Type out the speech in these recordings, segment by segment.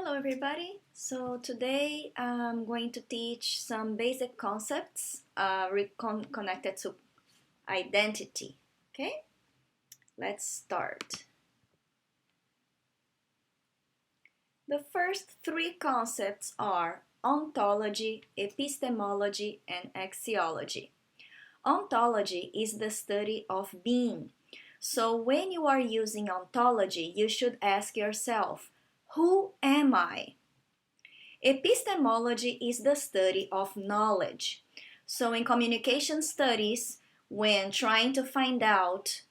Hello everybody. So today I'm going to teach some basic concepts connected to identity. Okay, let's start. The first three concepts are ontology, epistemology, and axiology. Ontology is the study of being. So when you are using ontology, you should ask yourself, who am I? Epistemology is the study of knowledge. So in communication studies, when trying to find out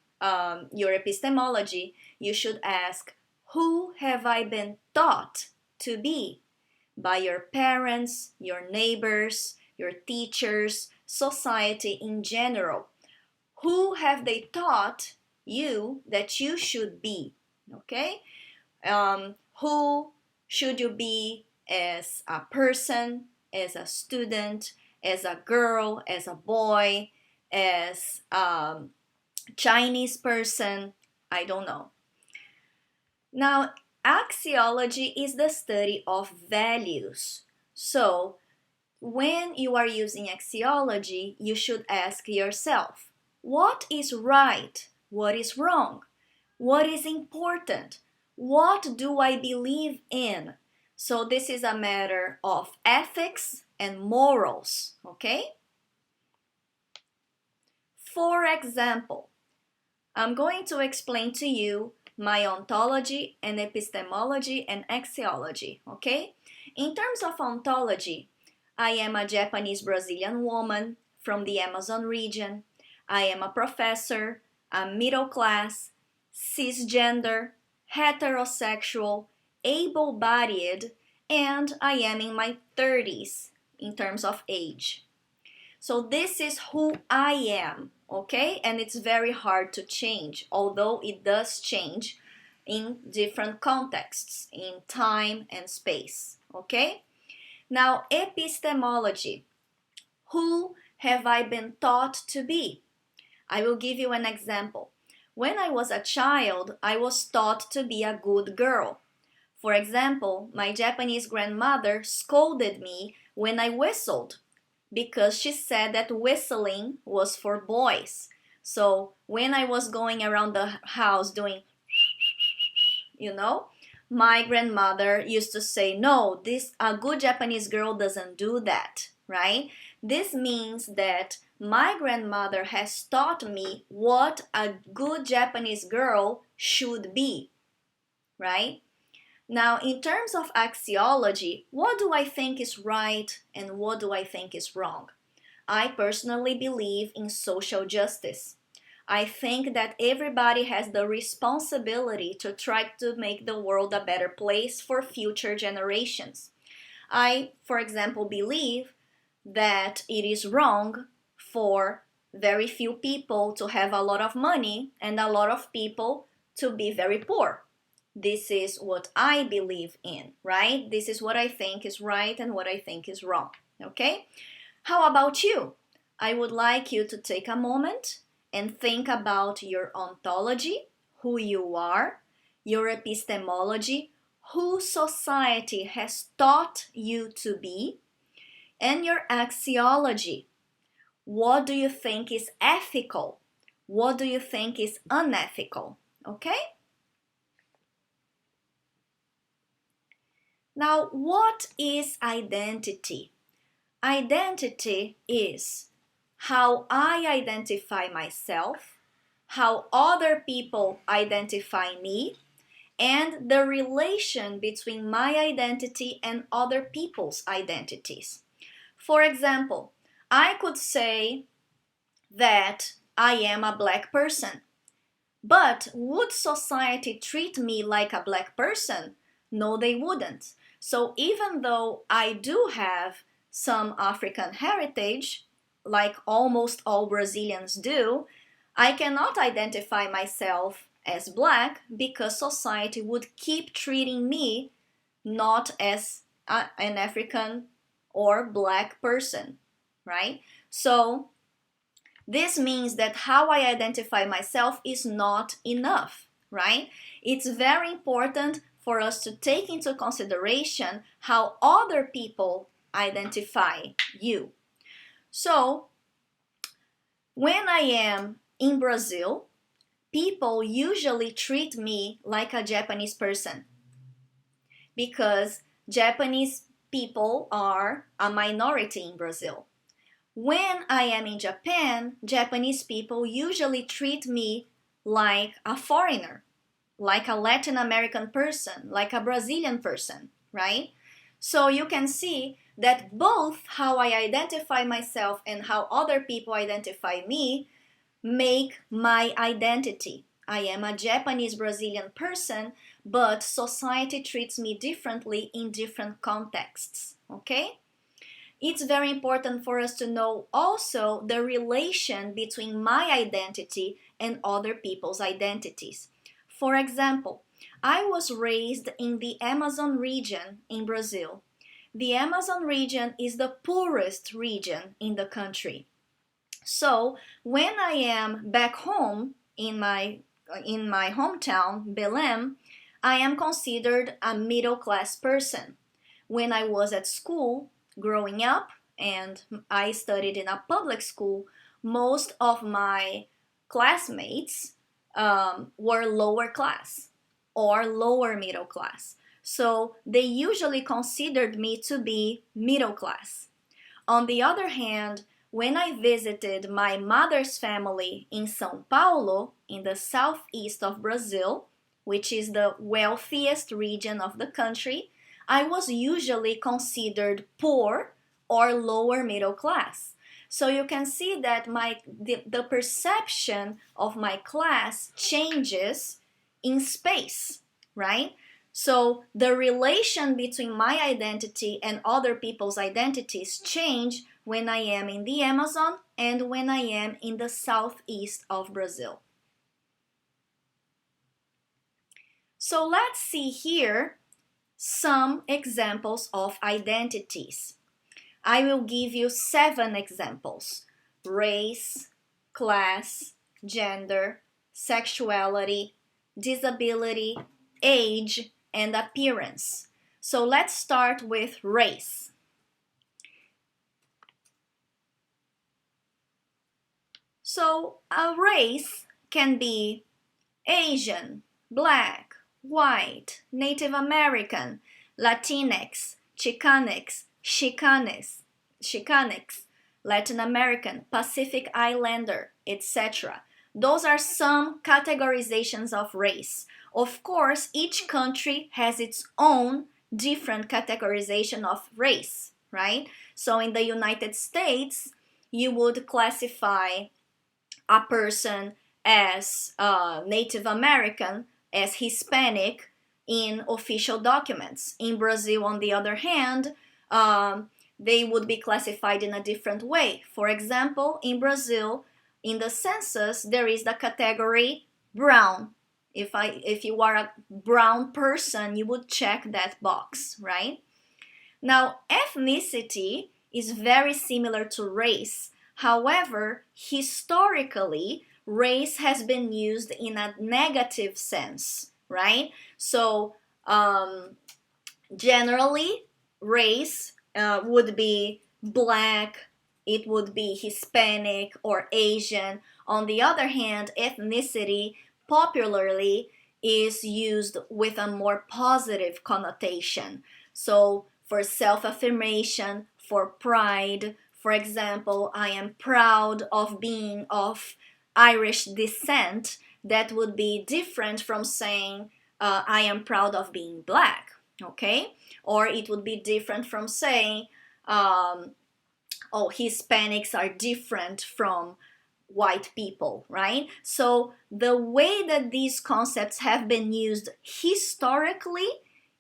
your epistemology, you should ask, who have I been taught to be? By your parents, your neighbors, your teachers, society in general. Who have they taught you that you should be? Okay? Who should you be as a person, as a student, as a girl, as a boy, as a Chinese person? I don't know. Now, axiology is the study of values. So, when you are using axiology, you should ask yourself, what is right? What is wrong? What is important? What do I believe in? So this is a matter of ethics and morals, okay? For example, I'm going to explain to you my ontology and epistemology and axiology, okay? In terms of ontology, I am a Japanese Brazilian woman from the Amazon region. I am a professor, a middle class, cisgender, heterosexual, able-bodied, and I am in my 30s in terms of age. So this is who I am, okay? And it's very hard to change, although it does change in different contexts, in time and space, okay? Now, epistemology. Who have I been taught to be? I will give you an example. When I was a child, I was taught to be a good girl. For example, my Japanese grandmother scolded me when I whistled because she said that whistling was for boys. So when I was going around the house doing, my grandmother used to say, no, a good Japanese girl doesn't do that, right? This means that my grandmother has taught me what a good Japanese girl should be, right? Now, in terms of axiology, what do I think is right and what do I think is wrong? I personally believe in social justice. I think that everybody has the responsibility to try to make the world a better place for future generations. I, for example, believe that it is wrong for very few people to have a lot of money and a lot of people to be very poor. This is what I believe in, right? This is what I think is right and what I think is wrong, okay? How about you? I would like you to take a moment and think about your ontology, who you are, your epistemology, who society has taught you to be, and your axiology. What do you think is ethical? What do you think is unethical? Okay? Now, what is identity? Identity is how I identify myself, how other people identify me, and the relation between my identity and other people's identities. For example, I could say that I am a black person, but would society treat me like a black person? No, they wouldn't. So even though I do have some African heritage, like almost all Brazilians do, I cannot identify myself as black because society would keep treating me not as an African or black person, right? So this means that how I identify myself is not enough, right? It's very important for us to take into consideration how other people identify you. So, when I am in Brazil, people usually treat me like a Japanese person because Japanese people are a minority in Brazil. When I am in Japan, Japanese people usually treat me like a foreigner, like a Latin American person, like a Brazilian person, right? So you can see that both how I identify myself and how other people identify me make my identity. I am a Japanese Brazilian person, but society treats me differently in different contexts, okay? It's very important for us to know also the relation between my identity and other people's identities. For example, I was raised in the Amazon region in Brazil. The Amazon region is the poorest region in the country. So when I am back home in my hometown, Belém, I am considered a middle class person. When I was at school, growing up, and I studied in a public school, most of my classmates were lower class or lower middle class. So they usually considered me to be middle class. On the other hand, when I visited my mother's family in São Paulo, in the southeast of Brazil, which is the wealthiest region of the country, I was usually considered poor or lower middle class. So you can see that the perception of my class changes in space, right? So the relation between my identity and other people's identities change when I am in the Amazon and when I am in the southeast of Brazil. So let's see here some examples of identities. I will give you 7 examples: race, class, gender, sexuality, disability, age, and appearance. So let's start with race. So a race can be Asian, Black, White, Native American, Latinx, Chicanx, Chicanx, Latin American, Pacific Islander, etc. Those are some categorizations of race. Of course, each country has its own different categorization of race, right? So in the United States, you would classify a person as Native American, as Hispanic in official documents. In Brazil, on the other hand, they would be classified in a different way. For example, in Brazil, in the census, there is the category brown. If you are a brown person, you would check that box, right? Now, ethnicity is very similar to race. However, historically, race has been used in a negative sense, right? So, generally, race would be Black, it would be Hispanic or Asian. On the other hand, ethnicity popularly is used with a more positive connotation. So, for self-affirmation, for pride, for example, I am proud of being of Irish descent. That would be different from saying I am proud of being Black, okay? Or it would be different from saying, oh, Hispanics are different from white people, right? So the way that these concepts have been used historically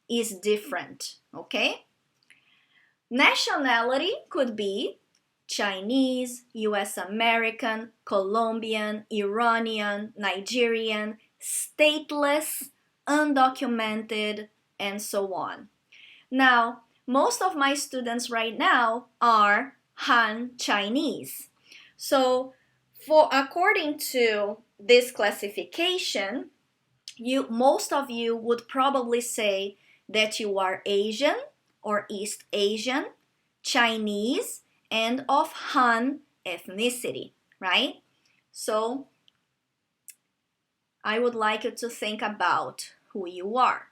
is different, okay? Nationality could be Chinese, US American, Colombian, Iranian, Nigerian, stateless, undocumented, and so on. Now, most of my students right now are Han Chinese. So, according to this classification, most of you would probably say that you are Asian or East Asian, Chinese, and of Han ethnicity, right? So I would like you to think about who you are.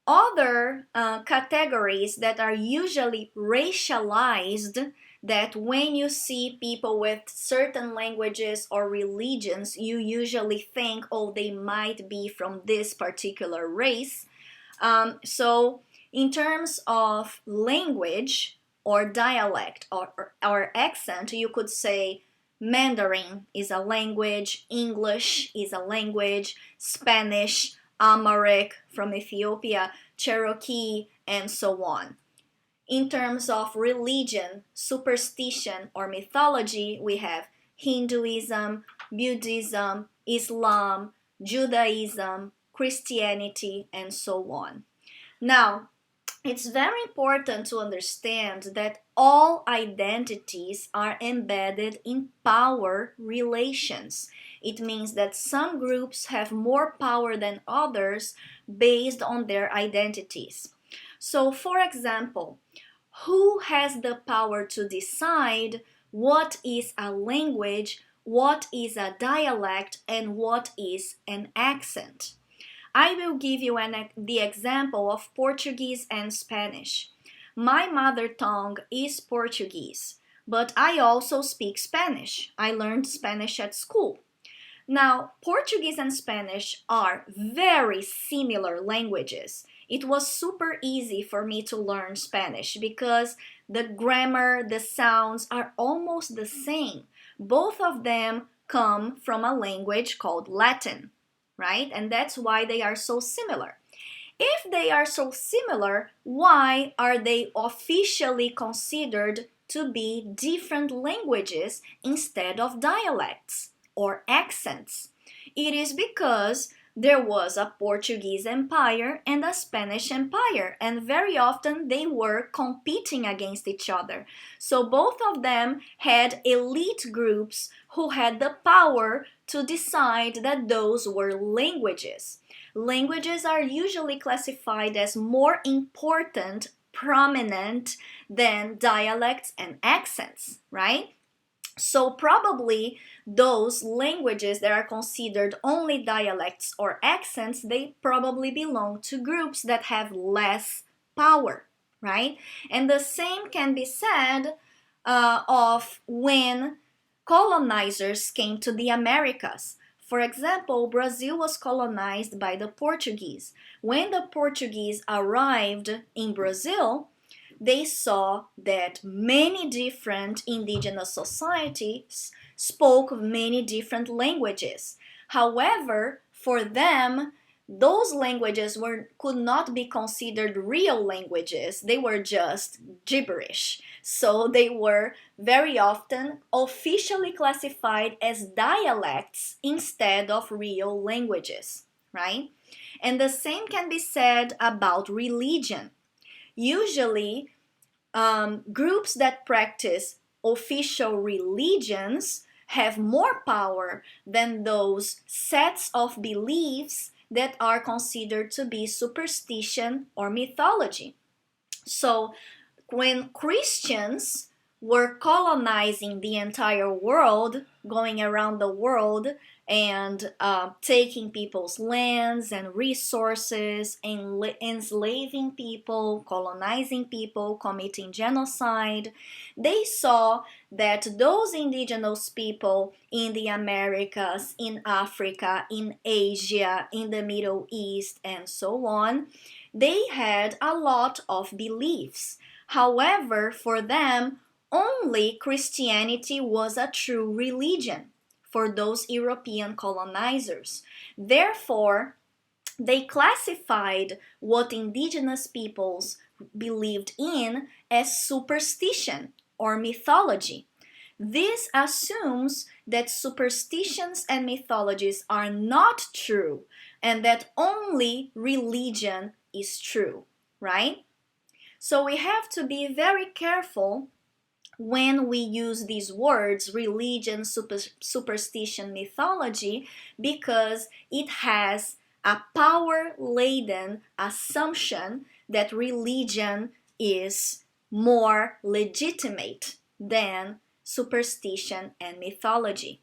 Other categories that are usually racialized, that when you see people with certain languages or religions, you usually think, oh, they might be from this particular race. So in terms of language or dialect or accent, you could say Mandarin is a language, English is a language, Spanish, Amharic from Ethiopia, Cherokee, and so on. In terms of religion, superstition, or mythology, we have Hinduism, Buddhism, Islam, Judaism, Christianity, and so on. Now, it's very important to understand that all identities are embedded in power relations. It means that some groups have more power than others based on their identities. So, for example, who has the power to decide what is a language, what is a dialect, and what is an accent? I will give you the example of Portuguese and Spanish. My mother tongue is Portuguese, but I also speak Spanish. I learned Spanish at school. Now, Portuguese and Spanish are very similar languages. It was super easy for me to learn Spanish because the grammar, the sounds are almost the same. Both of them come from a language called Latin, right? And that's why they are so similar. If they are so similar, why are they officially considered to be different languages instead of dialects or accents? It is because there was a Portuguese empire and a Spanish empire, and very often they were competing against each other. So both of them had elite groups who had the power to decide that those were languages. Languages are usually classified as more important, prominent than dialects and accents, right? So probably those languages that are considered only dialects or accents, they probably belong to groups that have less power, right? And the same can be said of when colonizers came to the Americas. For example, Brazil was colonized by the Portuguese. When the Portuguese arrived in Brazil, they saw that many different indigenous societies spoke many different languages. However, for them, those languages could not be considered real languages. They were just gibberish. So they were very often officially classified as dialects instead of real languages, right? And the same can be said about religion. Usually, groups that practice official religions have more power than those sets of beliefs that are considered to be superstition or mythology. So, when Christians were colonizing the entire world, going around the world and taking people's lands and resources, enslaving people, colonizing people, committing genocide, they saw that those indigenous people in the Americas, in Africa, in Asia, in the Middle East, and so on, they had a lot of beliefs. However, for them, only Christianity was a true religion for those European colonizers. Therefore, they classified what indigenous peoples believed in as superstition or mythology. This assumes that superstitions and mythologies are not true and that only religion is true, right? So we have to be very careful when we use these words, religion, superstition, mythology, because it has a power-laden assumption that religion is more legitimate than superstition and mythology.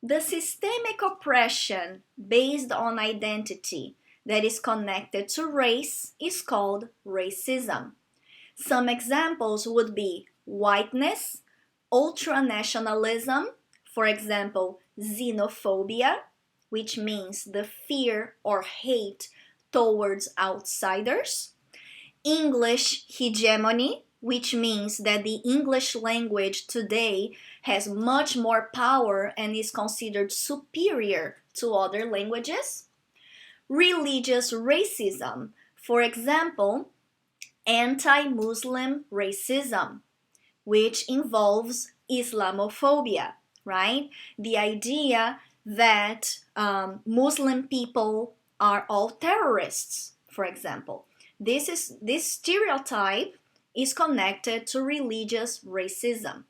The systemic oppression based on identity that is connected to race is called racism. Some examples would be whiteness, ultranationalism, for example, xenophobia, which means the fear or hate towards outsiders, English hegemony, which means that the English language today has much more power and is considered superior to other languages. Religious racism, for example, anti-Muslim racism, which involves Islamophobia, right? The idea that Muslim people are all terrorists, for example. This stereotype is connected to religious racism.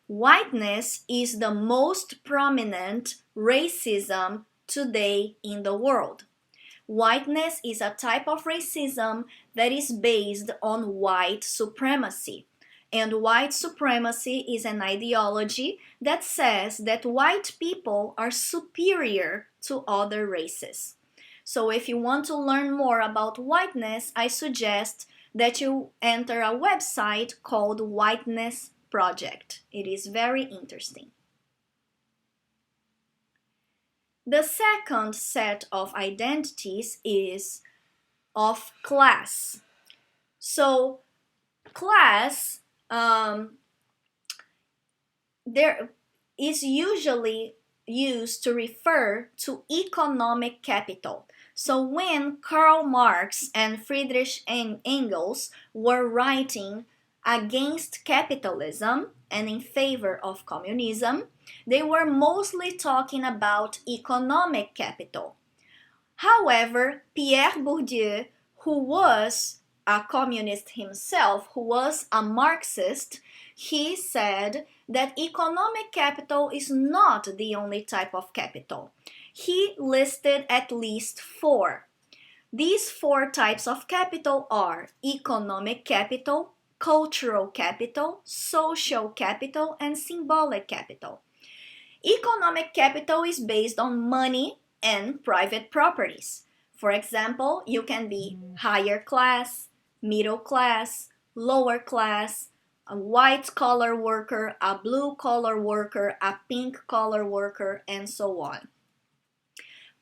Whiteness is the most prominent racism today in the world. Whiteness is a type of racism that is based on white supremacy. And white supremacy is an ideology that says that white people are superior to other races. So if you want to learn more about whiteness, I suggest that you enter a website called Whiteness Project. It is very interesting. The second set of identities is of class. So class there is usually used to refer to economic capital. So when Karl Marx and Friedrich Engels were writing against capitalism and in favor of communism, they were mostly talking about economic capital. However, Pierre Bourdieu, who was a communist himself, who was a Marxist, he said that economic capital is not the only type of capital. He listed at least 4. These 4 types of capital are economic capital, cultural capital, social capital, and symbolic capital. Economic capital is based on money and private properties. For example, you can be higher class, middle class, lower class, a white collar worker, a blue collar worker, a pink collar worker, and so on.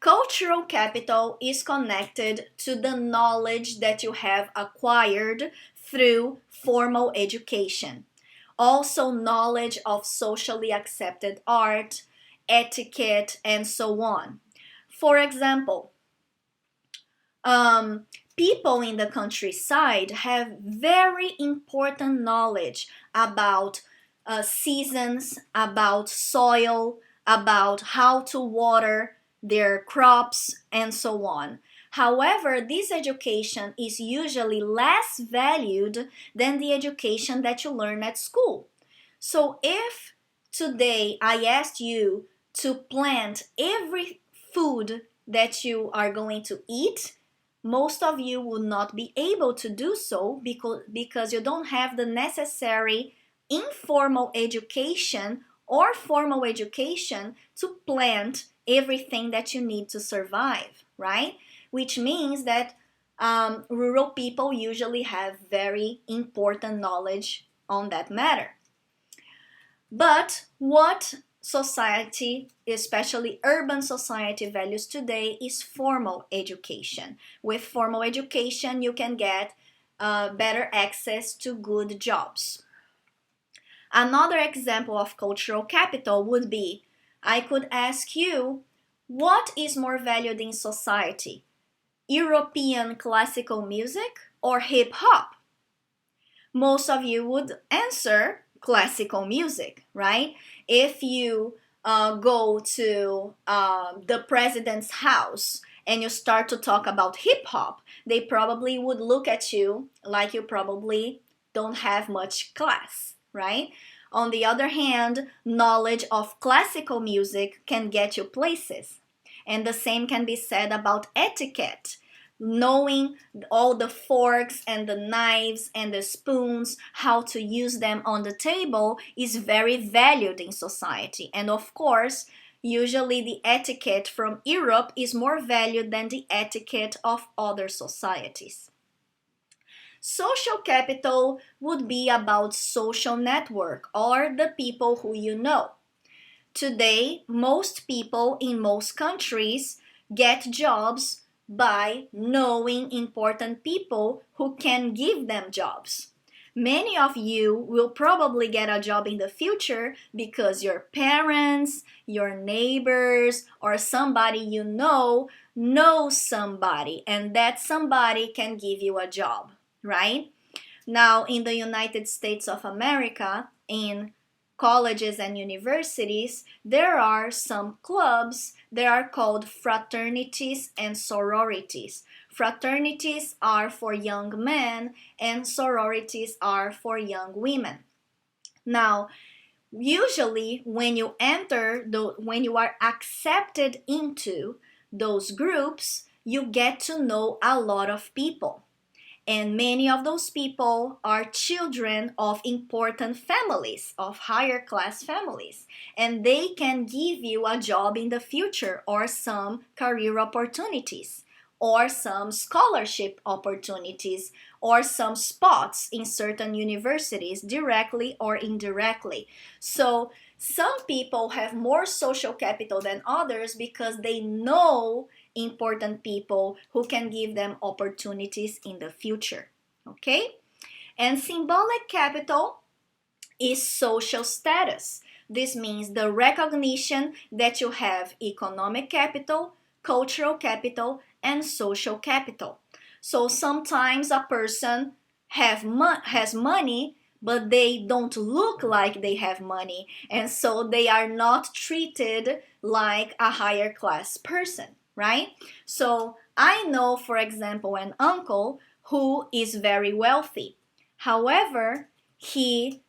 Cultural capital is connected to the knowledge that you have acquired through formal education. Also, knowledge of socially accepted art, etiquette, and so on. For example, people in the countryside have very important knowledge about seasons, about soil, about how to water their crops, and so on. However, this education is usually less valued than the education that you learn at school. So if today I asked you to plant every food that you are going to eat, most of you will not be able to do so because you don't have the necessary informal education or formal education to plant everything that you need to survive, right? Which means that rural people usually have very important knowledge on that matter. But what society, especially urban society, values today is formal education. With formal education, you can get better access to good jobs. Another example of cultural capital would be, I could ask you, what is more valued in society? European classical music or hip hop? Most of you would answer classical music, right? If you go to the president's house and you start to talk about hip hop, they probably would look at you like you probably don't have much class, right? On the other hand, knowledge of classical music can get you places. And the same can be said about etiquette. Knowing all the forks and the knives and the spoons, how to use them on the table, is very valued in society. And of course, usually the etiquette from Europe is more valued than the etiquette of other societies. Social capital would be about social network or the people who you know. Today, most people in most countries get jobs by knowing important people who can give them jobs. Many of you will probably get a job in the future because your parents, your neighbors, or somebody you know knows somebody, and that somebody can give you a job, right? Now, in the United States of America, in colleges and universities, there are some clubs that are called fraternities and sororities. Fraternities are for young men and sororities are for young women. Now, usually when you when you are accepted into those groups, you get to know a lot of people. And many of those people are children of important families, of higher class families. And they can give you a job in the future or some career opportunities or some scholarship opportunities or some spots in certain universities directly or indirectly. So some people have more social capital than others because they know important people who can give them opportunities in the future. Okay? And symbolic capital is social status. This means the recognition that you have economic capital, cultural capital, and social capital. So sometimes a person has money, but they don't look like they have money, and so they are not treated like a higher class person, right? So I know, for example, an uncle who is very wealthy. However, he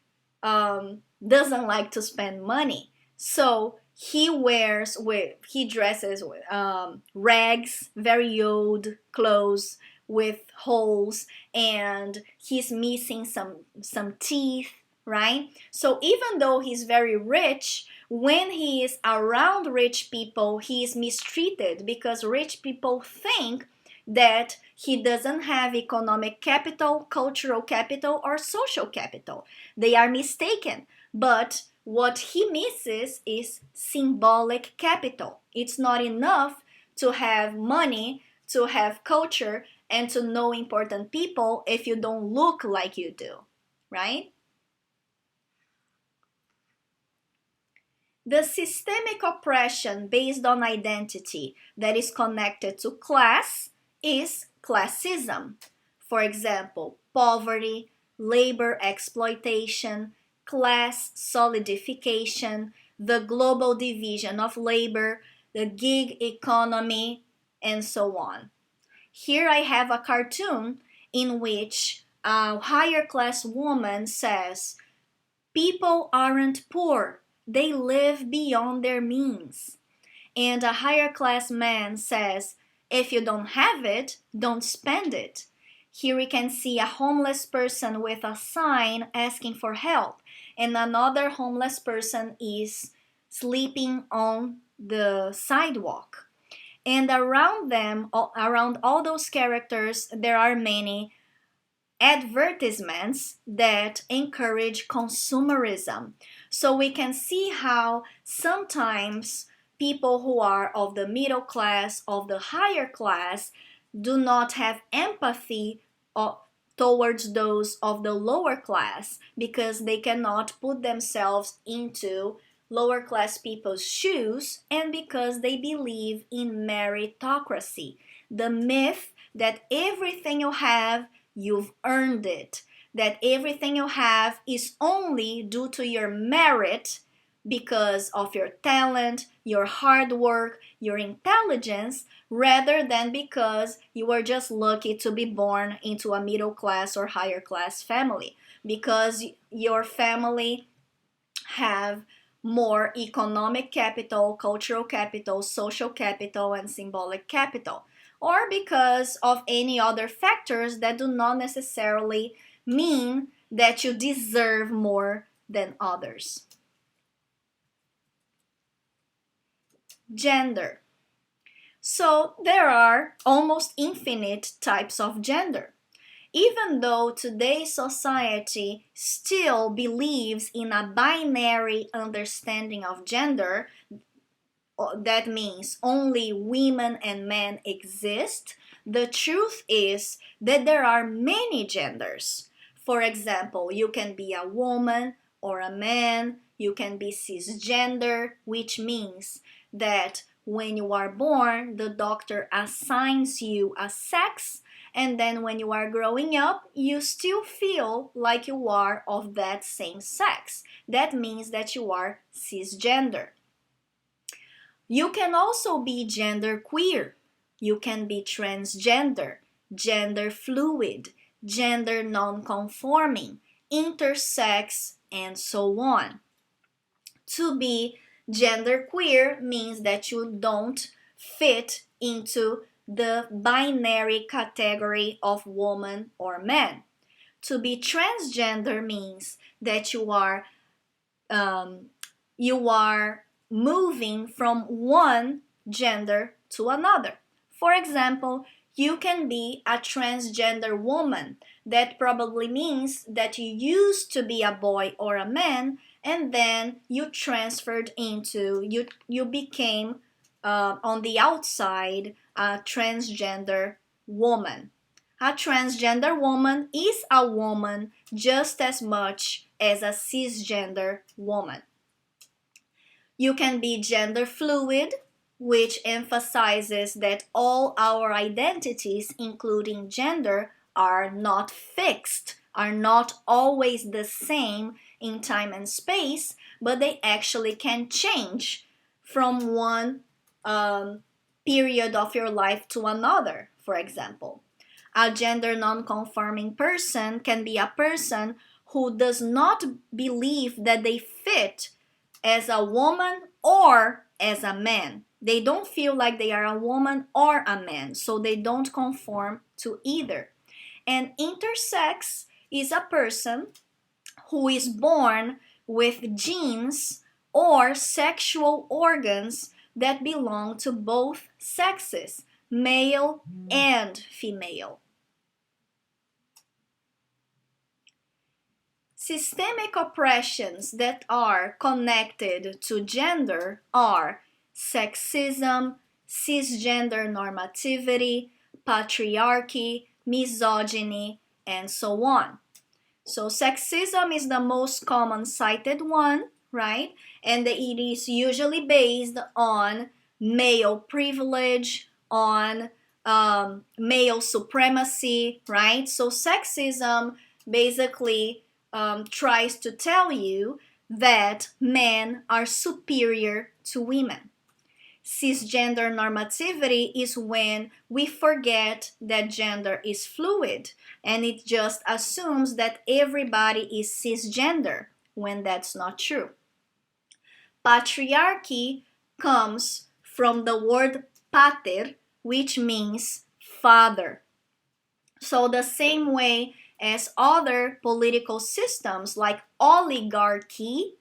doesn't like to spend money. So he dresses with rags, very old clothes with holes, and he's missing some teeth, right? So even though he's very rich, when he is around rich people, he is mistreated because rich people think that he doesn't have economic capital, cultural capital, or social capital. They are mistaken. But what he misses is symbolic capital. It's not enough to have money, to have culture, and to know important people if you don't look like you do, right? The systemic oppression based on identity that is connected to class is classism. For example, poverty, labor exploitation, class solidification, the global division of labor, the gig economy, and so on. Here I have a cartoon in which a higher class woman says, "People aren't poor, they live beyond their means." And a higher class man says, "If you don't have it, don't spend it." Here we can see a homeless person with a sign asking for help, and another homeless person is sleeping on the sidewalk. And around them, around all those characters, there are many advertisements that encourage consumerism. So we can see how sometimes people who are of the middle class, of the higher class, do not have empathy towards those of the lower class because they cannot put themselves into lower class people's shoes, and because they believe in meritocracy, the myth that everything you have, you've earned it, that everything you have is only due to your merit because of your talent, your hard work, your intelligence, rather than because you were just lucky to be born into a middle class or higher class family, because your family have more economic capital, cultural capital, social capital, and symbolic capital, or because of any other factors that do not necessarily mean that you deserve more than others. Gender. So there are almost infinite types of gender. Even though today's society still believes in a binary understanding of gender, that means only women and men exist, the truth is that there are many genders. For example, you can be a woman or a man, you can be cisgender, which means that when you are born, the doctor assigns you a sex, and then when you are growing up, you still feel like you are of that same sex. That means that you are cisgender. You can also be genderqueer. You can be transgender, gender fluid, gender non-conforming, intersex, and so on. To be genderqueer means that you don't fit into the binary category of woman or man. To be transgender means that you are moving from one gender to another. For example, you can be a transgender woman. That probably means that you used to be a boy or a man, and then you transferred into, you became on the outside a transgender woman. A transgender woman is a woman just as much as a cisgender woman. You can be gender fluid, which emphasizes that all our identities, including gender, are not fixed, are not always the same in time and space, but they actually can change from one period of your life to another, for example. A gender non-conforming person can be a person who does not believe that they fit as a woman or as a man. They don't feel like they are a woman or a man, so they don't conform to either. And intersex is a person who is born with genes or sexual organs that belong to both sexes, male and female. Systemic oppressions that are connected to gender are sexism, cisgender normativity, patriarchy, misogyny, and so on. So sexism is the most common cited one, right? And it is usually based on male privilege, on male supremacy, right? So sexism basically tries to tell you that men are superior to women. Cisgender normativity is when we forget that gender is fluid and it just assumes that everybody is cisgender when that's not true. Patriarchy comes from the word pater, which means father. So the same way as other political systems like oligarchy,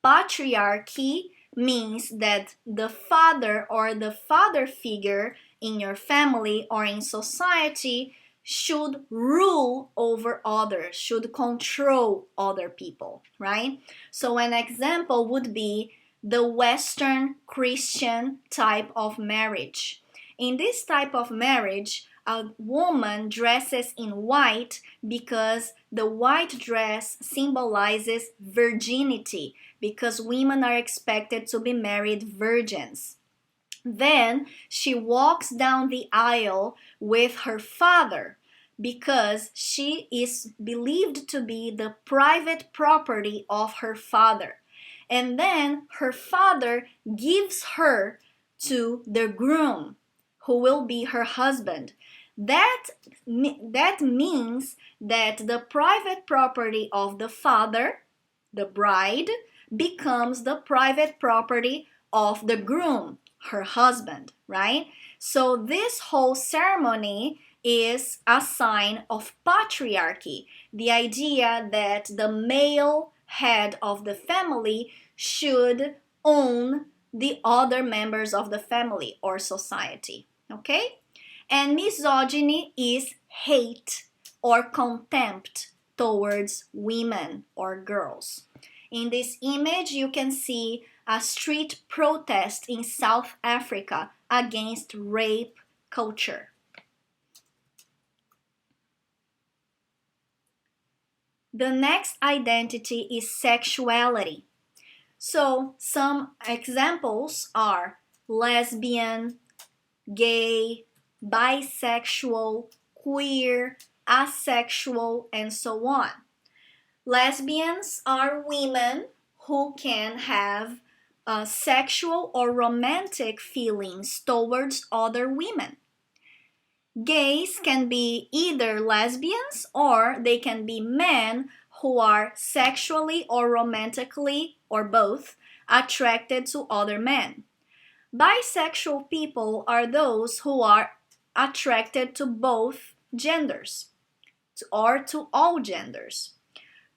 patriarchy means that the father or the father figure in your family or in society should rule over others, should control other people, right? So an example would be the Western Christian type of marriage. In this type of marriage, a woman dresses in white because the white dress symbolizes virginity, because women are expected to be married virgins. Then she walks down the aisle with her father because she is believed to be the private property of her father. And then her father gives her to the groom, who will be her husband. That means that the private property of the father, the bride, becomes the private property of the groom, her husband, right? So this whole ceremony is a sign of patriarchy, the idea that the male head of the family should own the other members of the family or society, okay? And misogyny is hate or contempt towards women or girls. In this image, you can see a street protest in South Africa against rape culture. The next identity is sexuality. So some examples are lesbian, gay, bisexual, queer, asexual, and so on. Lesbians are women who can have sexual or romantic feelings towards other women. Gays can be either lesbians or they can be men who are sexually or romantically or both attracted to other men. Bisexual people are those who are attracted to both genders or to all genders.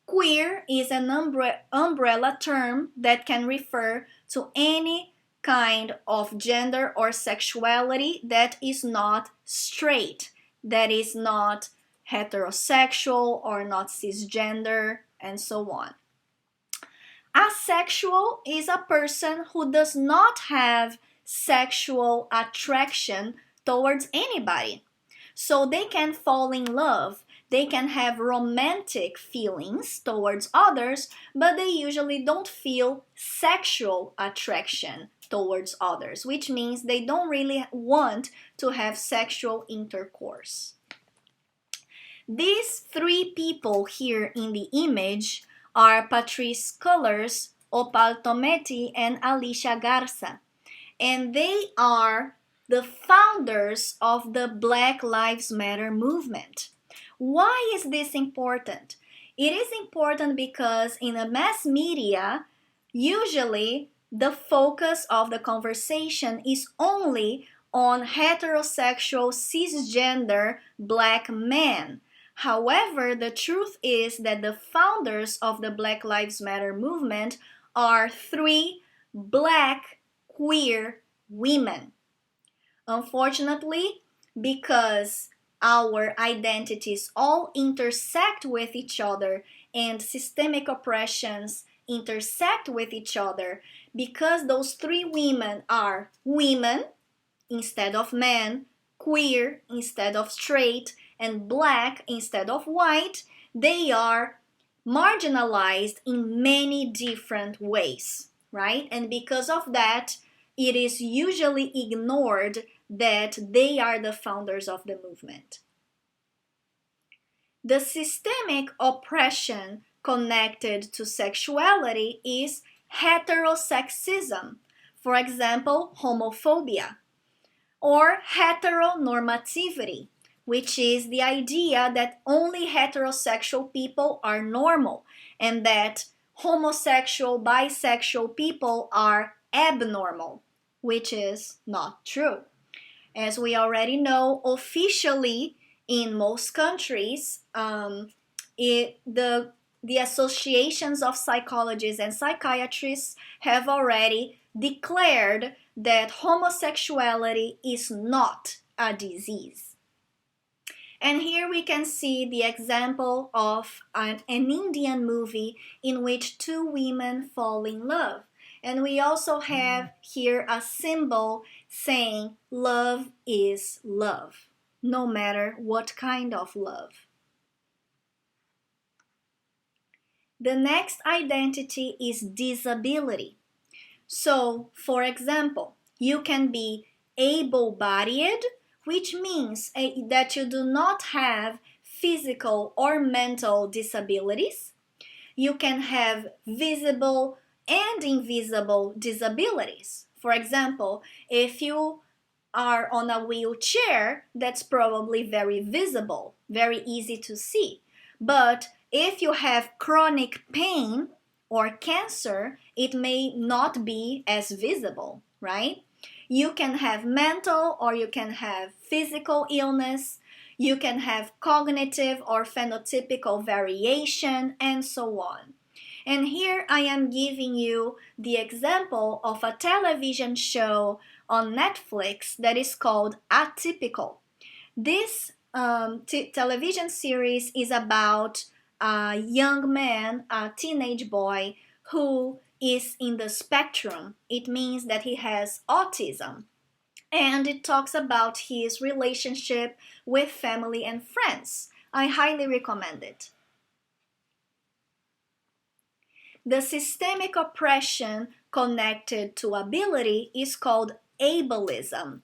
Queer is an umbrella term that can refer to any kind of gender or sexuality that is not straight, that is not heterosexual or not cisgender, and so on. Asexual is a person who does not have sexual attraction towards anybody. So they can fall in love, they can have romantic feelings towards others, but they usually don't feel sexual attraction towards others, which means they don't really want to have sexual intercourse. These three people here in the image are Patrice Cullors, Opal Tometi, and Alicia Garza. And they are the founders of the Black Lives Matter movement. Why is this important? It is important because in the mass media, usually the focus of the conversation is only on heterosexual cisgender black men. However, the truth is that the founders of the Black Lives Matter movement are three black queer women. Unfortunately, because our identities all intersect with each other and systemic oppressions intersect with each other, because those three women are women instead of men, queer instead of straight, and black instead of white, they are marginalized in many different ways, right? And because of that, it is usually ignored that they are the founders of the movement. The systemic oppression connected to sexuality is heterosexism, for example, homophobia, or heteronormativity, which is the idea that only heterosexual people are normal and that homosexual, bisexual people are abnormal, which is not true. As we already know, officially in most countries, the associations of psychologists and psychiatrists have already declared that homosexuality is not a disease. And here we can see the example of an Indian movie in which two women fall in love. And we also have here a symbol saying love is love, no matter what kind of love. The next identity is disability. So, for example, you can be able-bodied, which means that you do not have physical or mental disabilities. You can have visible and invisible disabilities. For example, if you are on a wheelchair, that's probably very visible, very easy to see. But if you have chronic pain or cancer, it may not be as visible, right? You can have mental or you can have physical illness. You can have cognitive or phenotypical variation, and so on. And here I am giving you the example of a television show on Netflix that is called Atypical. This television series is about a young man, a teenage boy, who is in the spectrum. It means that he has autism. And it talks about his relationship with family and friends. I highly recommend it. The systemic oppression connected to ability is called ableism.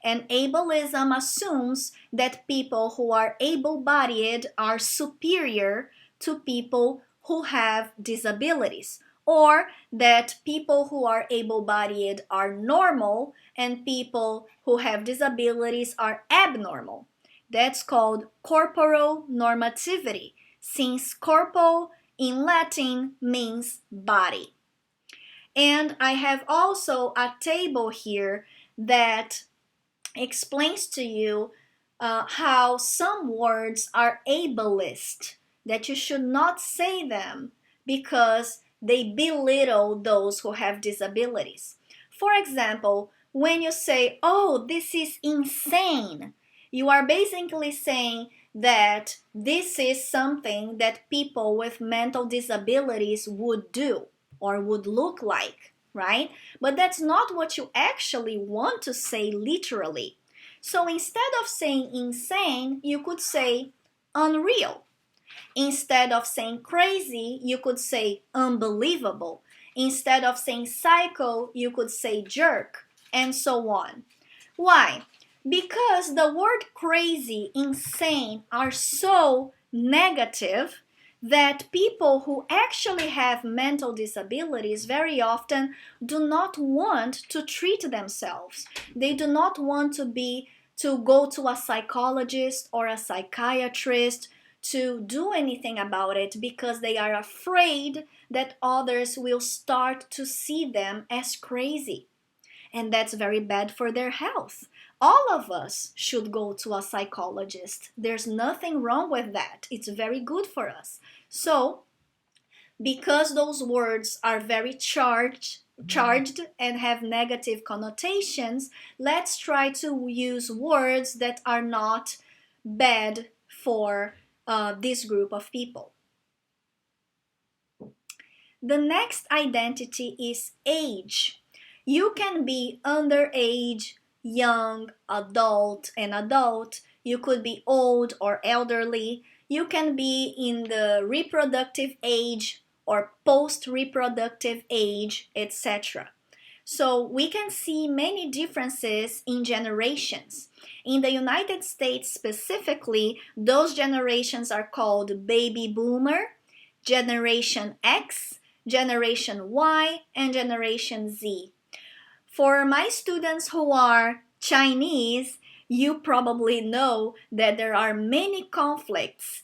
And ableism assumes that people who are able-bodied are superior to people who have disabilities, or that people who are able-bodied are normal and people who have disabilities are abnormal. That's called corporal normativity, since corpo in Latin means body. And I have also a table here that explains to you how some words are ableist, that you should not say them because they belittle those who have disabilities. For example, when you say, "Oh, this is insane," you are basically saying that this is something that people with mental disabilities would do or would look like, right? But that's not what you actually want to say literally. So instead of saying insane, you could say unreal. Instead of saying crazy, you could say unbelievable. Instead of saying psycho, you could say jerk, and so on. Why? Because the word crazy, insane are so negative that people who actually have mental disabilities very often do not want to treat themselves. They do not want to go to a psychologist or a psychiatrist to do anything about it because they are afraid that others will start to see them as crazy. And that's very bad for their health. All of us should go to a psychologist. There's nothing wrong with that. It's very good for us. So, because those words are very charged and have negative connotations, let's try to use words that are not bad for this group of people. The next identity is age. You can be underage, young, adult, and adult. You could be old or elderly. You can be in the reproductive age or post-reproductive age, etc. So we can see many differences in generations. In the United States specifically, those generations are called baby boomer, Generation X, Generation Y, and Generation Z. For my students who are Chinese, you probably know that there are many conflicts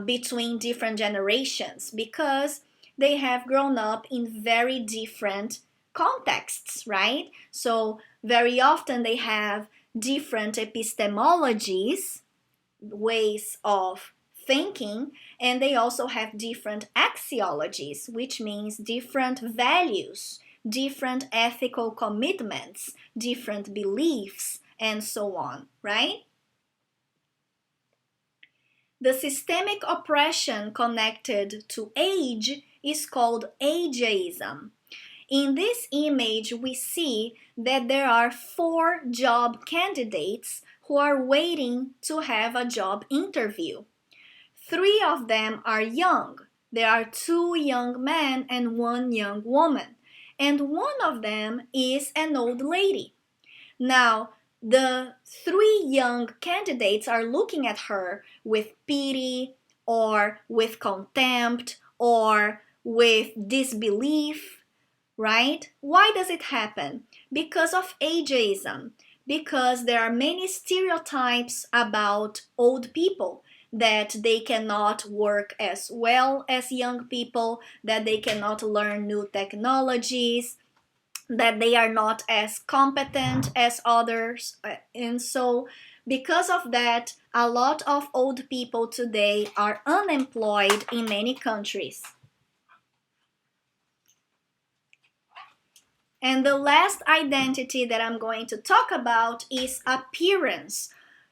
between different generations because they have grown up in very different contexts, right? So very often they have different epistemologies, ways of thinking, and they also have different axiologies, which means different values, different ethical commitments, different beliefs, and so on, right? The systemic oppression connected to age is called ageism. In this image, we see that there are 4 job candidates who are waiting to have a job interview. 3 of them are young. There are 2 young men and 1 young woman. And 1 of them is an old lady. Now, the 3 young candidates are looking at her with pity or with contempt or with disbelief, right? Why does it happen? Because of ageism. because there are many stereotypes about old people, that they cannot work as well as young people, that they cannot learn new technologies, that they are not as competent as others. And so, because of that, a lot of old people today are unemployed in many countries. And the last identity that I'm going to talk about is appearance,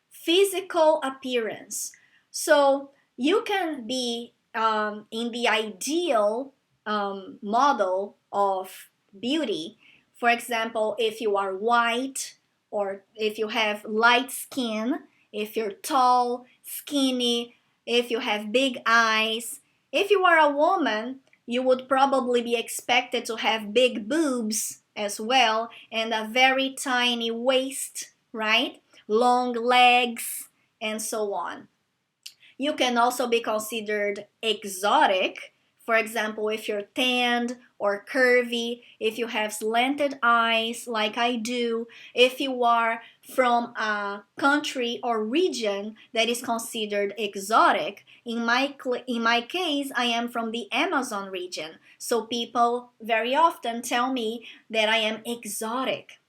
physical appearance. So you can be in the ideal model of beauty. For example, if you are white, or if you have light skin, if you're tall, skinny, if you have big eyes. If you are a woman, you would probably be expected to have big boobs as well, and a very tiny waist, right? Long legs, and so on. You can also be considered exotic. For example, if you're tanned or curvy, if you have slanted eyes like I do, if you are from a country or region that is considered exotic. In my case, I am from the Amazon region, so people very often tell me that I am exotic.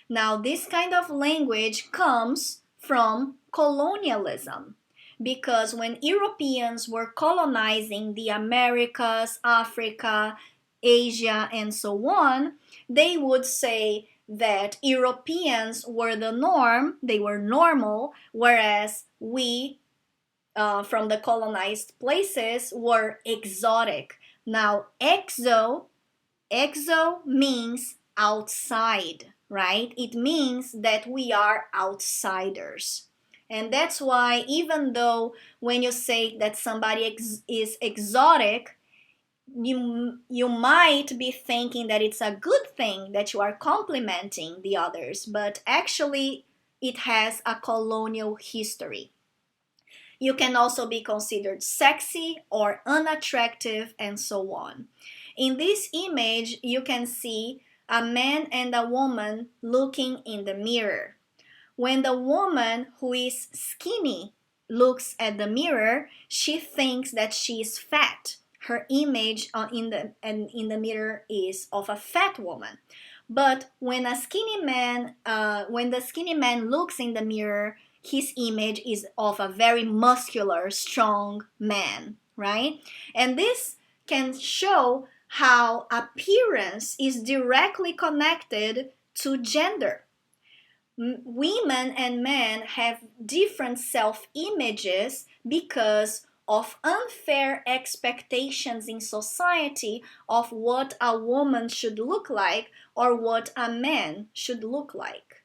Now, this kind of language comes from colonialism, because when Europeans were colonizing the Americas, Africa, Asia, and so on, they would say that Europeans were the norm, they were normal, whereas we, from the colonized places, were exotic. Now, exo means outside, right? It means that we are outsiders. And that's why, even though when you say that somebody is exotic, you might be thinking that it's a good thing, that you are complimenting the others, but actually it has a colonial history. You can also be considered sexy or unattractive, and so on. In this image, you can see a man and a woman looking in the mirror. When the woman who is skinny looks at the mirror, she thinks that she is fat. Her image in the mirror is of a fat woman. But when the skinny man looks in the mirror, his image is of a very muscular, strong man, right? And this can show how appearance is directly connected to gender. Women and men have different self-images because of unfair expectations in society of what a woman should look like or what a man should look like.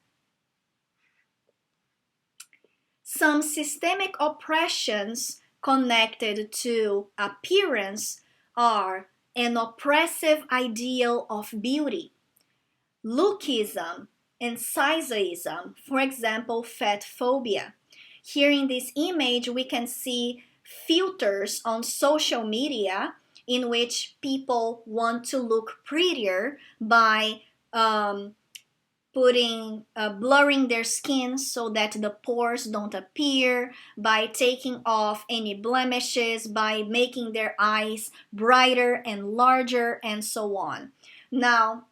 Some systemic oppressions connected to appearance are an oppressive ideal of beauty, lookism, and sizeism, for example, fat phobia. Here in this image, we can see filters on social media in which people want to look prettier by blurring their skin so that the pores don't appear, by taking off any blemishes, by making their eyes brighter and larger, and so on. Now,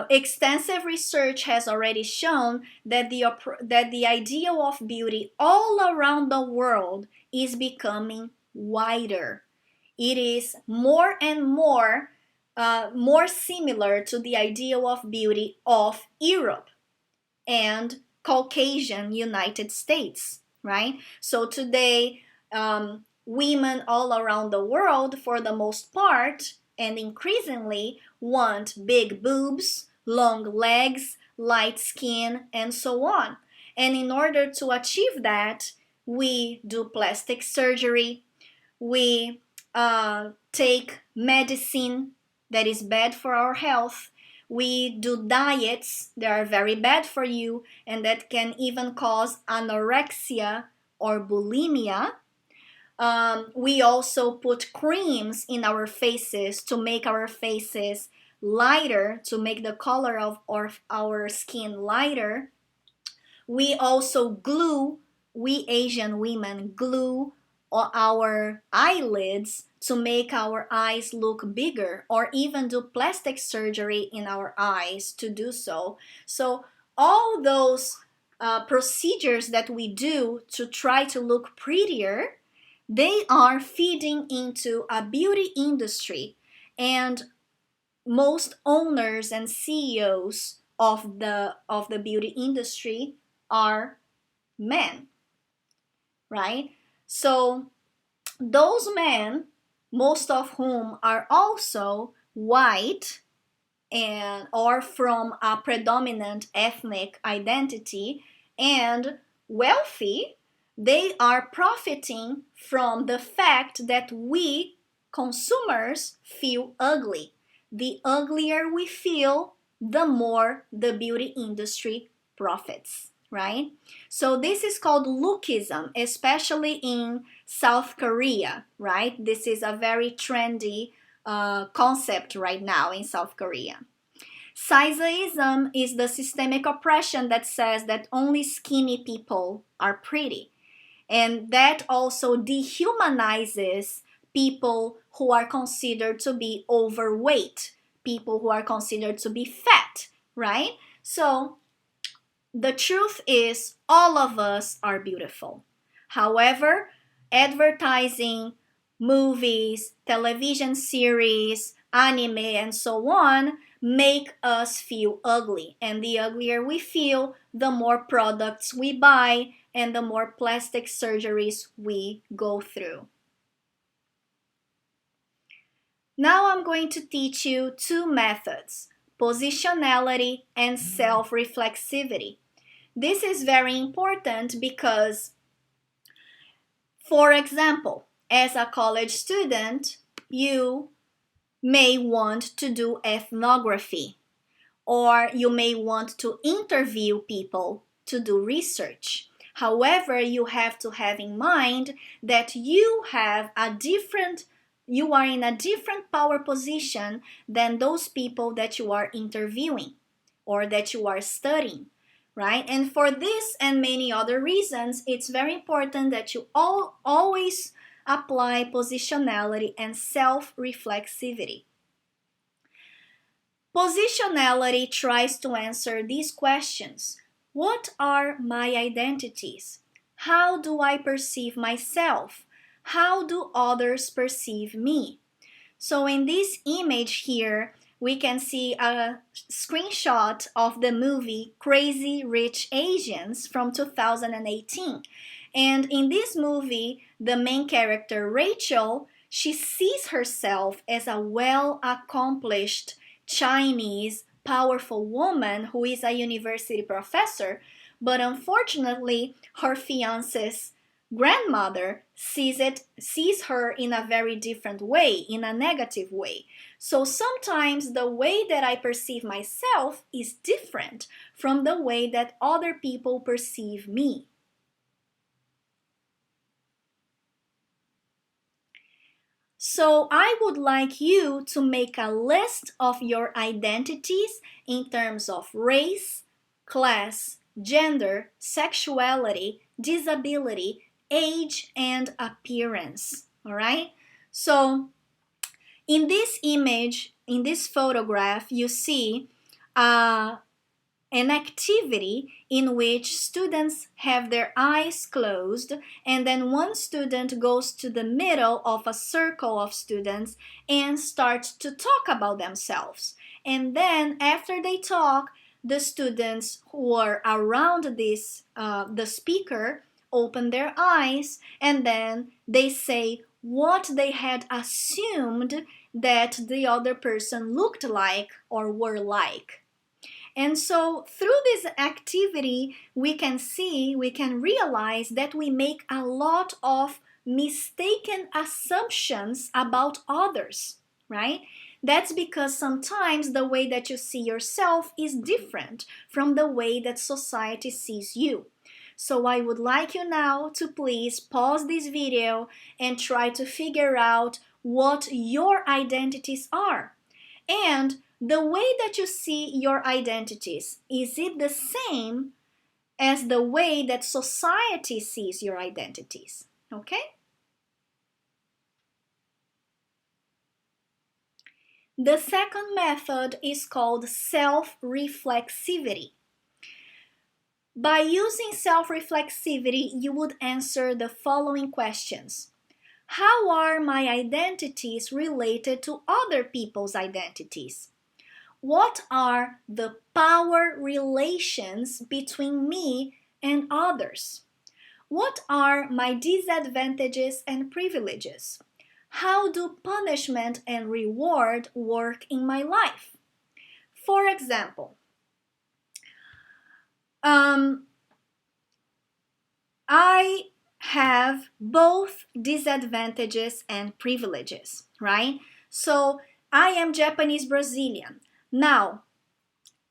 extensive research has already shown that the ideal of beauty all around the world is becoming wider. It is more and more similar to the ideal of beauty of Europe and Caucasian United States, right? So today, women all around the world, for the most part, and increasingly, want big boobs, long legs, light skin, and so on. And in order to achieve that, we do plastic surgery, we take medicine that is bad for our health, we do diets that are very bad for you and that can even cause anorexia or bulimia. We also put creams in our faces to make our faces lighter, to make the color of our skin lighter, we also glue, we Asian women glue our eyelids to make our eyes look bigger, or even do plastic surgery in our eyes to do so. So all those procedures that we do to try to look prettier, they are feeding into a beauty industry, and most owners and CEOs of the beauty industry are men, right? So those men, most of whom are also white and or from a predominant ethnic identity and wealthy, they are profiting from the fact that we consumers feel ugly. The uglier we feel, the more the beauty industry profits, right? So this is called lookism, especially in South Korea, right? This is a very trendy concept right now in South Korea. Sizeism is the systemic oppression that says that only skinny people are pretty. And that also dehumanizes people who are considered to be overweight, people who are considered to be fat, right? So the truth is, all of us are beautiful. However, advertising, movies, television series, anime, and so on make us feel ugly. And the uglier we feel, the more products we buy and the more plastic surgeries we go through. Now I'm going to teach you two methods, positionality and self-reflexivity. This is very important because, for example, as a college student, you may want to do ethnography, or you may want to interview people to do research. However, you have to have in mind that you are in a different power position than those people that you are interviewing or that you are studying, right? And for this and many other reasons, it's very important that you always apply positionality and self-reflexivity. Positionality tries to answer these questions. What are my identities? How do I perceive myself? How do others perceive me? So in this image here, we can see a screenshot of the movie Crazy Rich Asians from 2018. And in this movie, the main character, Rachel, she sees herself as a well-accomplished Chinese powerful woman who is a university professor, but unfortunately, her fiance's grandmother sees her in a very different way, in a negative way. So sometimes the way that I perceive myself is different from the way that other people perceive me. So I would like you to make a list of your identities in terms of race, class, gender, sexuality, disability, age, and appearance. All right? So in this image, in this photograph, you see an activity in which students have their eyes closed, and then one student goes to the middle of a circle of students and starts to talk about themselves. And then after they talk, the students who are around the speaker open their eyes, and then they say what they had assumed that the other person looked like or were like. And so through this activity, we can realize that we make a lot of mistaken assumptions about others, right? That's because sometimes the way that you see yourself is different from the way that society sees you. So I would like you now to please pause this video and try to figure out what your identities are. And The way that you see your identities, is it the same as the way that society sees your identities? Okay? The second method is called self-reflexivity. By using self-reflexivity, you would answer the following questions. How are my identities related to other people's identities? What are the power relations between me and others? What are my disadvantages and privileges? How do punishment and reward work in my life? For example, I have both disadvantages and privileges, right? So I am Japanese Brazilian. Now,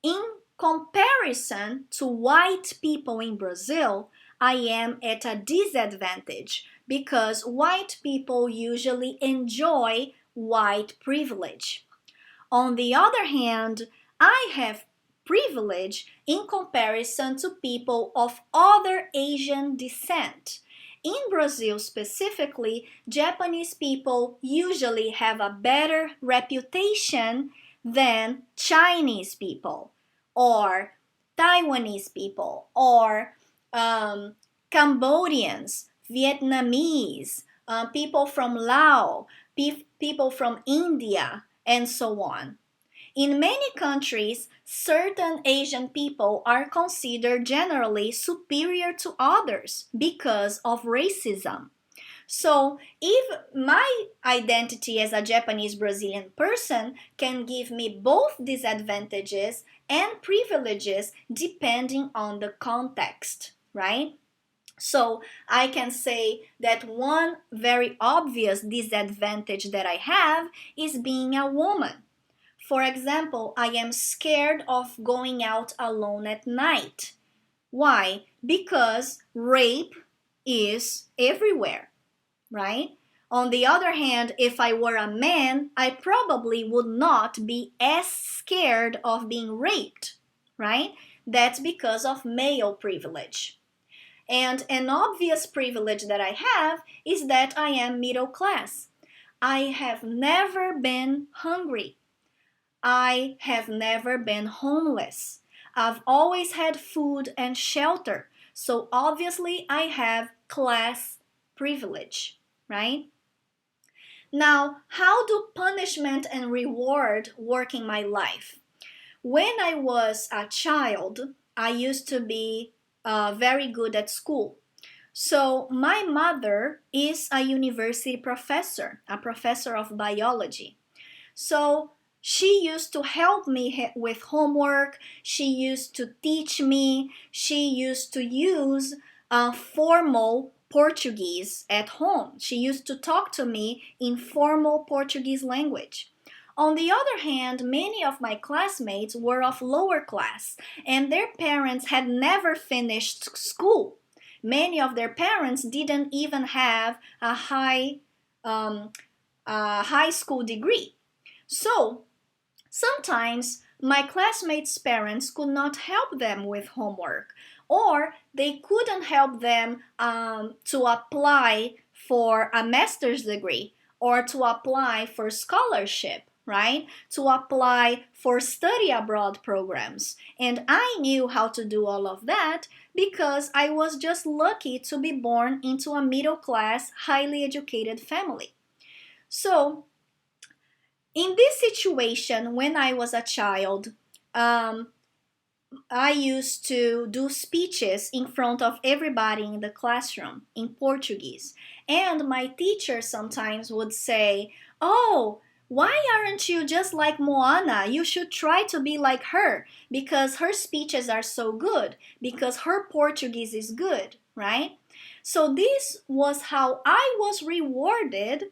in comparison to white people in Brazil, I am at a disadvantage because white people usually enjoy white privilege. On the other hand, I have privilege in comparison to people of other Asian descent. In Brazil specifically, Japanese people usually have a better reputation than Chinese people, or Taiwanese people, or Cambodians, Vietnamese, people from Laos, people from India, and so on. In many countries, certain Asian people are considered generally superior to others because of racism. So, if my identity as a Japanese Brazilian person can give me both disadvantages and privileges depending on the context, right? So I can say that one very obvious disadvantage that I have is being a woman. For example, I am scared of going out alone at night. Why? Because rape is everywhere, right? On the other hand, if I were a man, I probably would not be as scared of being raped, right? That's because of male privilege. And an obvious privilege that I have is that I am middle class. I have never been hungry. I have never been homeless. I've always had food and shelter. So obviously I have class privilege, right? Now, how do punishment and reward work in my life? When I was a child, I used to be very good at school. So my mother is a university professor, a professor of biology. So she used to help me with homework. She used to teach me. She used to use formal Portuguese at home. She used to talk to me in formal Portuguese language. On the other hand, many of my classmates were of lower class, and their parents had never finished school. Many of their parents didn't even have a high school degree. So sometimes my classmates' parents could not help them with homework, or they couldn't help them to apply for a master's degree or to apply for scholarship, right? To apply for study abroad programs. And I knew how to do all of that because I was just lucky to be born into a middle class, highly educated family. So, in this situation, when I was a child, I used to do speeches in front of everybody in the classroom in Portuguese. And my teacher sometimes would say, "Oh, why aren't you just like Moana? You should try to be like her because her speeches are so good, because her Portuguese is good," right? So this was how I was rewarded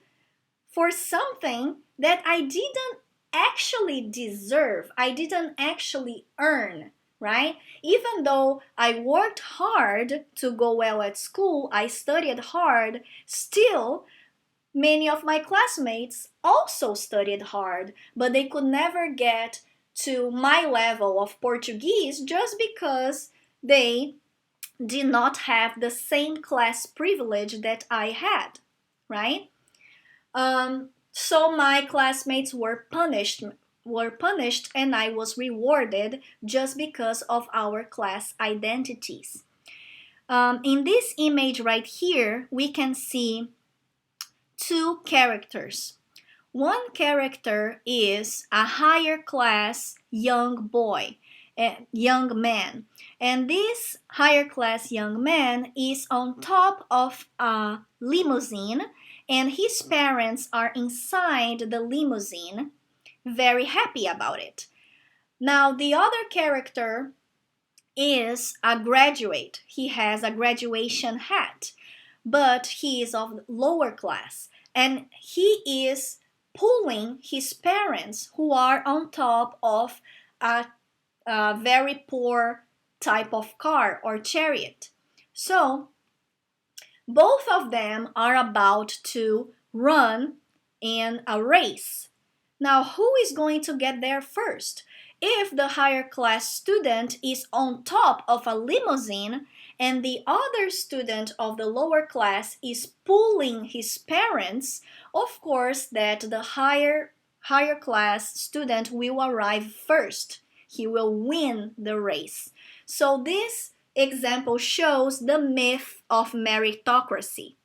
for something that I didn't actually deserve, I didn't actually earn, right? Even though I worked hard to go well at school, I studied hard, still, many of my classmates also studied hard, but they could never get to my level of Portuguese just because they did not have the same class privilege that I had, right? So my classmates were punished and I was rewarded just because of our class identities. In this image right here, we can see two characters. One character is a higher class young boy, a young man. And this higher class young man is on top of a limousine, and his parents are inside the limousine, very happy about it. Now, the other character is a graduate. He has a graduation hat, but he is of lower class, and he is pulling his parents who are on top of a very poor type of car or chariot. So both of them are about to run in a race. Now, who is going to get there first? If the higher class student is on top of a limousine and the other student of the lower class is pulling his parents, of course that the higher class student will arrive first. He will win the race. So this example shows the myth of meritocracy.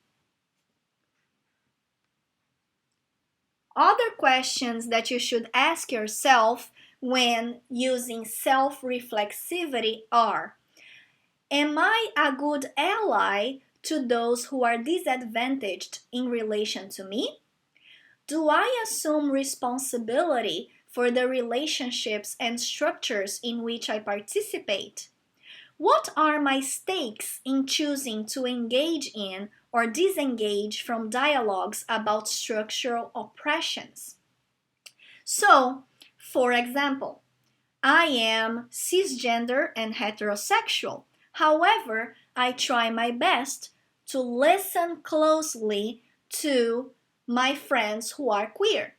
Other questions that you should ask yourself when using self-reflexivity are: am I a good ally to those who are disadvantaged in relation to me? Do I assume responsibility for the relationships and structures in which I participate? What are my stakes in choosing to engage in or disengage from dialogues about structural oppressions? So, for example, I am cisgender and heterosexual. However, I try my best to listen closely to my friends who are queer.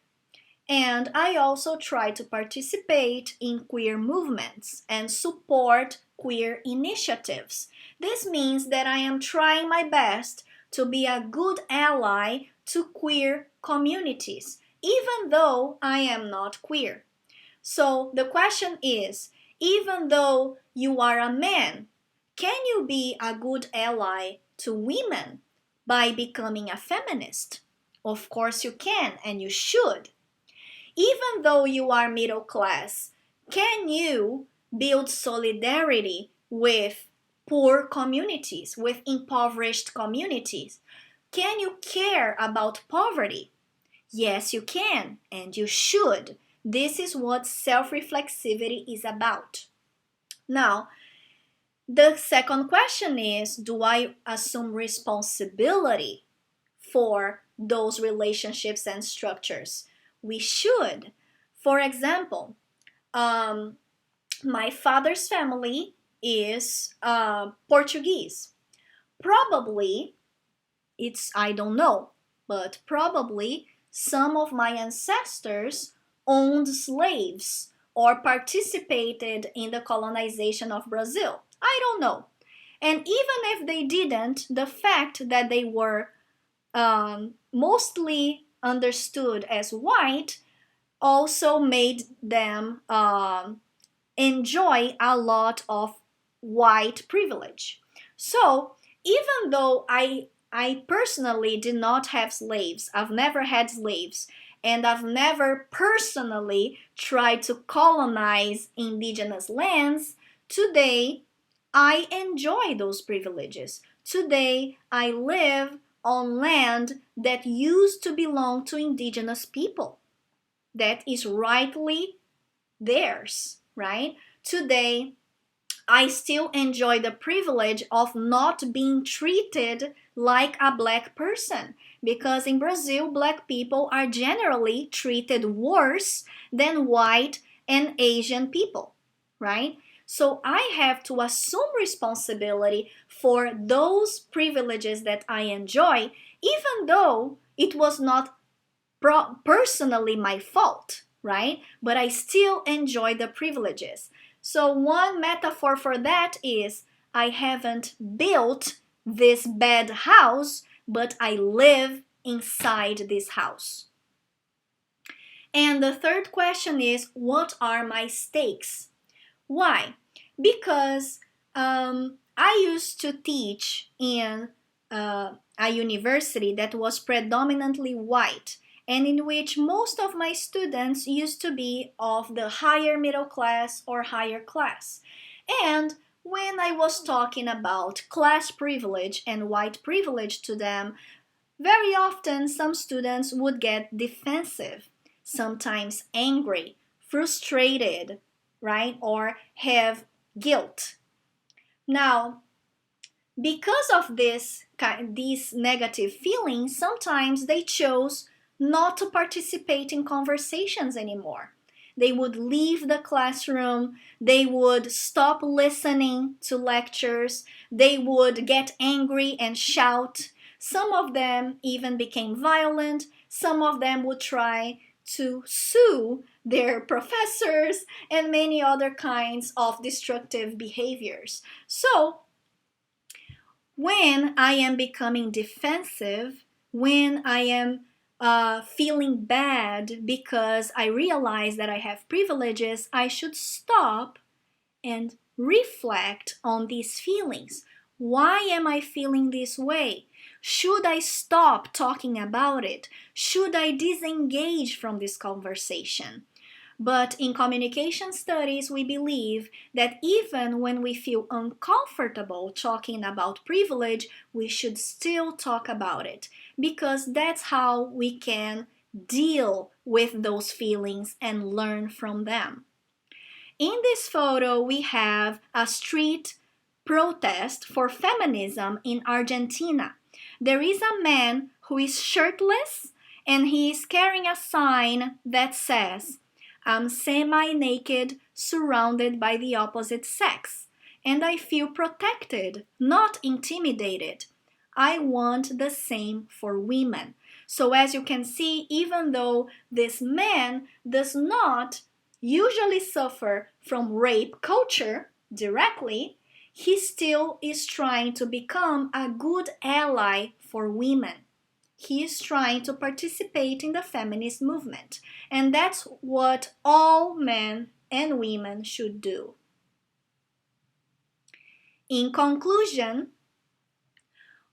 And I also try to participate in queer movements and support queer initiatives. This means that I am trying my best to be a good ally to queer communities, even though I am not queer. So the question is, even though you are a man, can you be a good ally to women by becoming a feminist? Of course you can, and you should. Even though you are middle class, can you build solidarity with poor communities, with impoverished communities? Can you care about poverty? Yes, you can, and you should. This is what self-reflexivity is about. Now, the second question is, do I assume responsibility for those relationships and structures? We should. For example, my father's family is Portuguese. Probably, I don't know, but probably some of my ancestors owned slaves or participated in the colonization of Brazil. I don't know. And even if they didn't, the fact that they were mostly understood as white also made them enjoy a lot of white privilege. So even though I personally did not have slaves, I've never had slaves, and I've never personally tried to colonize indigenous lands, today I enjoy those privileges. Today I live on land that used to belong to indigenous people, that is rightly theirs, right? Today, I still enjoy the privilege of not being treated like a black person, because in Brazil, black people are generally treated worse than white and Asian people, right? So I have to assume responsibility for those privileges that I enjoy, even though it was not personally my fault, right? But I still enjoy the privileges. So one metaphor for that is I haven't built this bad house, but I live inside this house. And the third question is, what are my stakes? Why? Because I used to teach in a university that was predominantly white, and in which most of my students used to be of the higher middle class or higher class. And when I was talking about class privilege and white privilege to them, very often some students would get defensive, sometimes angry, frustrated, right? Or have guilt. Now, because of these negative feelings, sometimes they chose not to participate in conversations anymore. They would leave the classroom, they would stop listening to lectures, they would get angry and shout. Some of them even became violent, some of them would try to sue their professors and many other kinds of destructive behaviors. So, when I am becoming defensive, when I am feeling bad because I realize that I have privileges, I should stop and reflect on these feelings. Why am I feeling this way? Should I stop talking about it? Should I disengage from this conversation? But in communication studies, we believe that even when we feel uncomfortable talking about privilege, we should still talk about it, because that's how we can deal with those feelings and learn from them. In this photo, we have a street protest for feminism in Argentina. There is a man who is shirtless and he is carrying a sign that says, "I'm semi-naked, surrounded by the opposite sex, and I feel protected, not intimidated. I want the same for women." So as you can see, even though this man does not usually suffer from rape culture directly, he still is trying to become a good ally for women. He is trying to participate in the feminist movement, and that's what all men and women should do. In conclusion,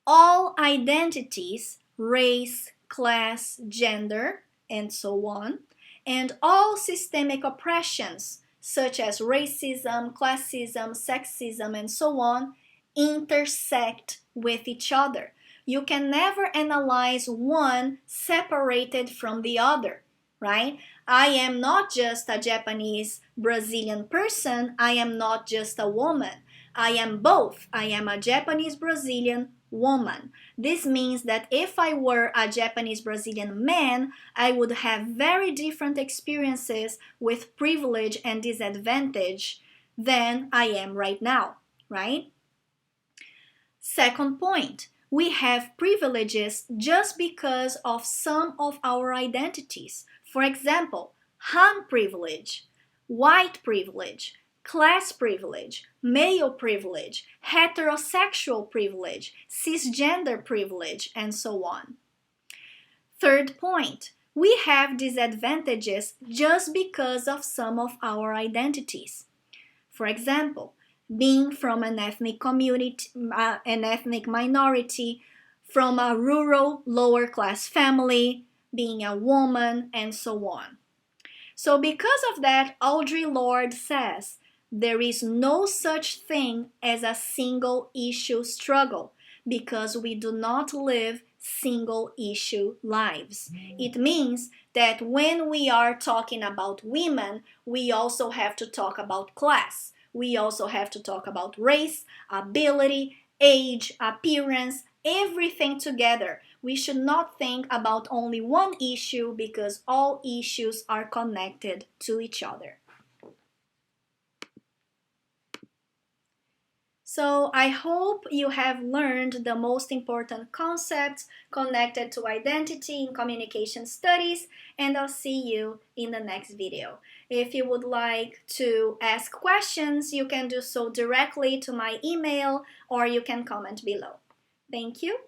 all identities, race, class, gender, and so on, and all systemic oppressions such as racism, classism, sexism, and so on, intersect with each other. You can never analyze one separated from the other, right? I am not just a Japanese Brazilian person, I am not just a woman. I am both. I am a Japanese Brazilian woman. This means that if I were a Japanese Brazilian man, I would have very different experiences with privilege and disadvantage than I am right now, right? Second point, we have privileges just because of some of our identities. For example, Han privilege, white privilege, class privilege, male privilege, heterosexual privilege, cisgender privilege, and so on. Third point, we have disadvantages just because of some of our identities. For example, being from an ethnic community, an ethnic minority, from a rural lower class family, being a woman, and so on. So because of that, Audre Lorde says, there is no such thing as a single issue struggle because we do not live single issue lives. It means that when we are talking about women, we also have to talk about class. We also have to talk about race, ability, age, appearance, everything together. We should not think about only one issue because all issues are connected to each other. So I hope you have learned the most important concepts connected to identity in communication studies, and I'll see you in the next video. If you would like to ask questions, you can do so directly to my email or you can comment below. Thank you.